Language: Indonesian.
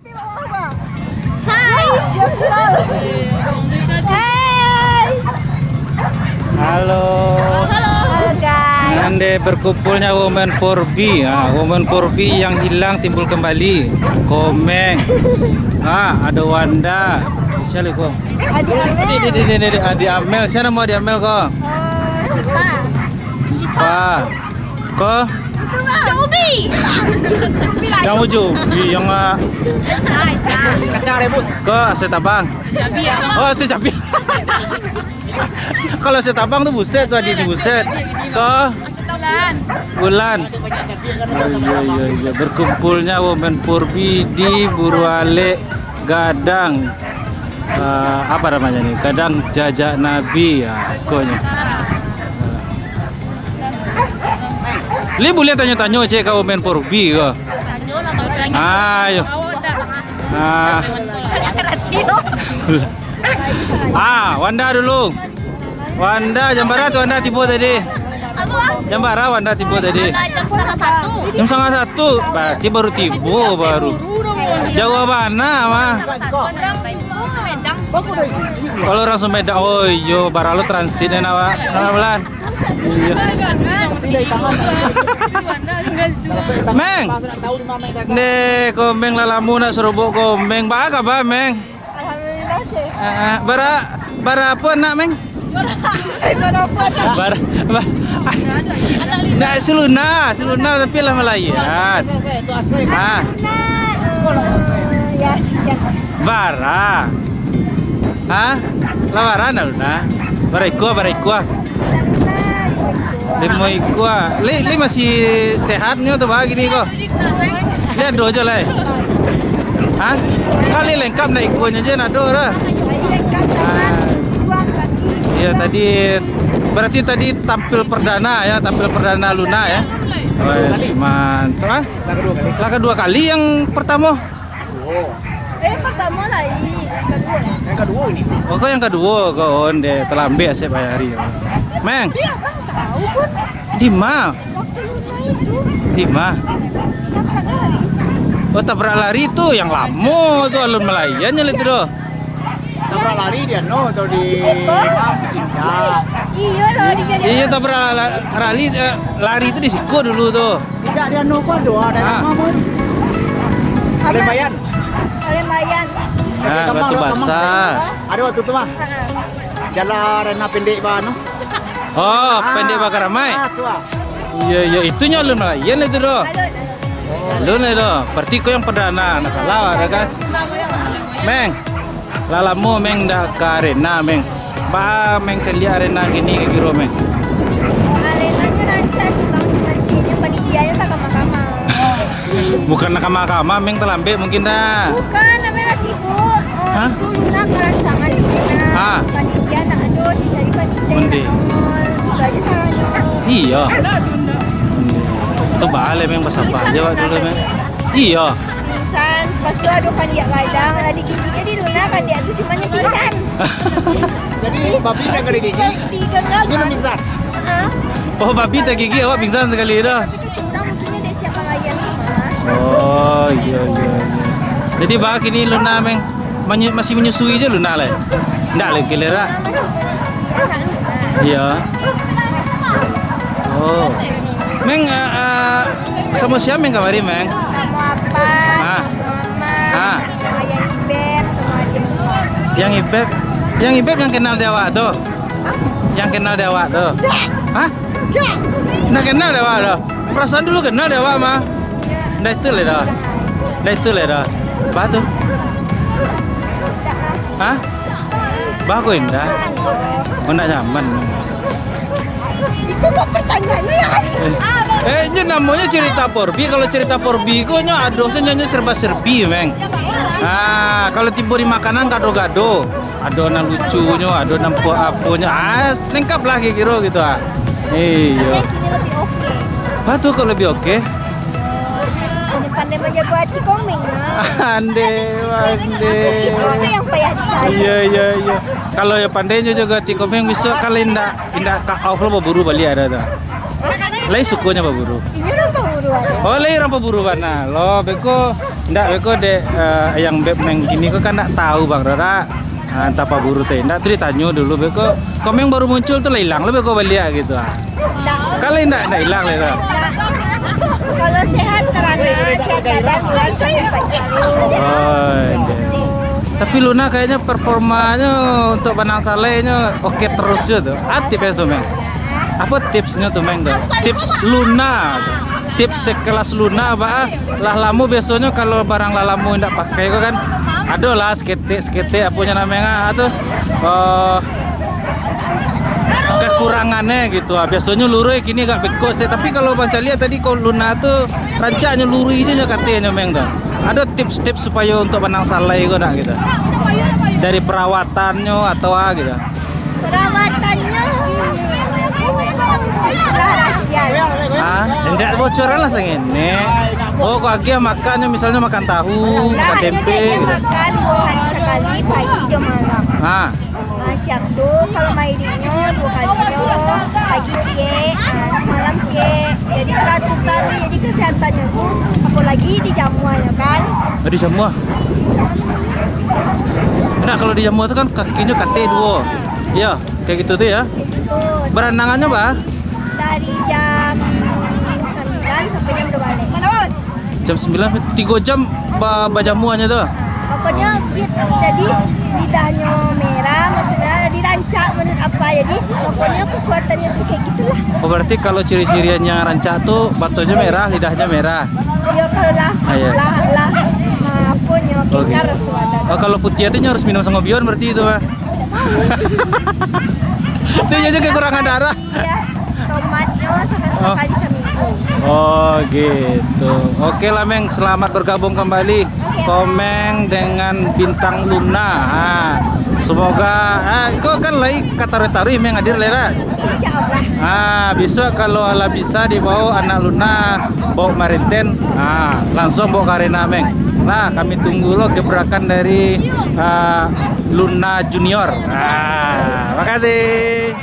Hai. Hai. Halo. Halo guys. Ande berkumpulnya Women for B. Women for B yang hilang timbul kembali. Komeng. Ada Wanda. Siapa kok? Adi Amel. Siapa mau Adi Amel kok? Sipa. Kok? Cobi. Kamu Jubi yang Kacang rebus. ke Setabang. Oh, Secapi. Kalau Setabang tuh buset tuh di buset. Ke Bulan. Iya. Berkumpulnya Women for B di Buruale Gadang. Apa namanya nih? Gadang Jajak Nabi ya, sekonya. Li boleh tanya-tanya cek kau Women for B ke? Ayo. Wanda dulu. Wanda Jambara tuh Wanda tiba tadi. Jambara Wanda tiba tadi. Jam 1:30. Berarti baru tiba baru. Jauh mana mah? Kalau orang Sumedang, oh iya, baralu transit ya nawa, bulan. Iya. Meng, ne komeng lalamu nak serobok komeng, baga ba Meng? Alhamdulillah sih. Bara apa nak Meng? Nah, seluna tapi lah melayan. Ya sekian. Bara. Lawaran na. Baraikua. Lima ikua. Li masih sehatnya tuh begini kok. Lihat dojo lah. Kali lengkap na ikunya aja na do lah. Lengkap tangan, buang kaki. Iya berarti tadi tampil perdana Luna ya. Wes mantap. Lah kedua kali yang pertama. Pertama lagi, Kedua ini. Oh, kau yang kedua kau onde terlambat saya bayari. Meng. Iya, Bang tahu pun Di mana? waktu Luna itu Di mana? tabrak lari. Oh, tabrak lari itu yang lama tuh alun Melayannya itu doh. Tabrak lari dia atau di Siko? Iya loh di jadi. Iya, tabrak lari itu di Siko dulu tuh. Tidak dia kok doa ada nama pun. Lembayan. Lembayan. Batu basah. Ada waktu itu mah. Jalan arena pendek banu. Oh, pendek bakar ramai. Iya, itunya alun Melayan itu doh. Alun itu. Berarti kau yang perdana, nak salah ada kan? Meng, lalamu Meng dah ke arena Meng. Meng lihat arena gini kira Meng. Arenanya rancak sih Bang, cuma cinya panitianya tak kama-kama. Bukan nakama-kama, Meng terlambat mungkin dah. Bukan, namanya tibu. Itu Luna kelansangan di sana. Panitia nak ado, cari panitia nak nongol. Itu aja salahnya. Iya. Itu balik Meng bahasa apa aja waktu dulu Meng. Iya. Pingsan, pas itu ado kan dia kadang, ada giginya di Luna kan dia tuh cuma pingsan. Jadi babi kan kali gigi. Di genggaman. Ini pingsan. Oh, babi tak gigi, awak pingsan sekali dah. Tapi itu curang mungkinnya dari siapa layan tuh Mas. Oh, iya. Jadi bah kini Luna Meng masih menyusui aja Luna lah. Enggak lagi lera. Masih manusia anak Luna. Iya. Oh. Meng sama siapa Meng kemarin Meng? Sama apa? Sama Mama. Sama yang Ibeb, sama dia. Yang Ibeb yang kenal Dewa tuh. Yang kenal Dewa tuh. Hah? Nggak kenal Dewa tuh. Perasaan dulu kenal Dewa mah. Nggak itu lah dah. Batu. Hah? Bagus indah. Mana nyaman. Itu kok pertanyaannya ya? Ini namanya cerita Porbi. Kalau cerita Porbi kok adosnya serba-serbi, Meng. Kalau tiba di makanan gado-gado, adonan lucunya, adonan apunya, lengkap lah kira gitu ah. Iya. Kini lebih oke. Batu kok lebih oke? Pandai menjaga hati komeng lah. Ande. Itu yang payah dicari. Iya. Kalau ya pandainya juga hati komeng bisa kali indah kak off lo buru balik ada tuh. Lai sukunya buru. Ini orang pemburu. pemburu ada. Oh, orang pemburu mana? Lo beko ndak beko dek yang beb neng gini kok kan ndak tahu Bang Rara. Entah apa buru teh. Ndak tanya dulu beko. Komeng baru muncul tuh hilang lo beko balik gitu. Kali ndak hilang lah. Kalau sehat terana, sehat badan, bulan sakit bayi. Tapi Luna kayaknya performanya untuk Banang Salehnya oke terus tuh. Tips tuh Meng. Apa tipsnya tuh Meng tuh? Tips Luna. Tips sekelas Luna apa? Lah lamu biasanya kalau barang lalamu ndak pakai kok kan ada lah skete apunya namanya atau kekurangannya gitu. Biasanya lurus kini agak bekos deh. Tapi kalau baca lihat tadi kalau Luna tuh rancanya lurus aja katanya Meng tuh. Ada tips-tips supaya untuk Banang Saleh kok gitu. Dari perawatannya atau gitu. Perawatannya itulah rahasia. Enggak bocoran lah ini. Oh, kok Agia makannya misalnya makan tahu, makan tempe. Makan 2 hari sekali pagi dan malam. Siap tuh kalau mainnya 2 kali loh, pagi cie, malam cie. Jadi teratur taruh jadi kesehatannya tuh apalagi di jamuannya kan. Di jamuan. Nah, kalau di jamuan itu kan kakinya kate dua. Iya, kayak gitu tuh ya. Kayak gitu. Berenangannya, Pak? Dari jam 9 sampai jam 2 balik. Jam 9 3 jam bajamuannya tuh. Pokoknya fit, jadi lidahnya merah, matanya dirancak menurut apa, jadi pokoknya kekuatannya tuh kayak gitulah. Oh, berarti kalau ciri-cirinya rancak tuh batunya merah, lidahnya merah. Iya, kalau lah punya kingkar suara. Oh, kalau putih itu harus minum sangobion berarti itu, Pak. Itu aja kekurangan darah. Iya, tomatnya sampai sekali seminggu. Oh gitu. Oke lah Meng, selamat bergabung kembali. Komeng dengan Bintang Luna. Semoga kok kan lagi kata-kata Meng hadir Lera. Insyaallah. Bisa kalau ala bisa dibawa anak Luna bawa Marinten. Langsung bawa Karina Meng. Nah, kami tunggu lo gebrakan dari Luna Junior. Makasih.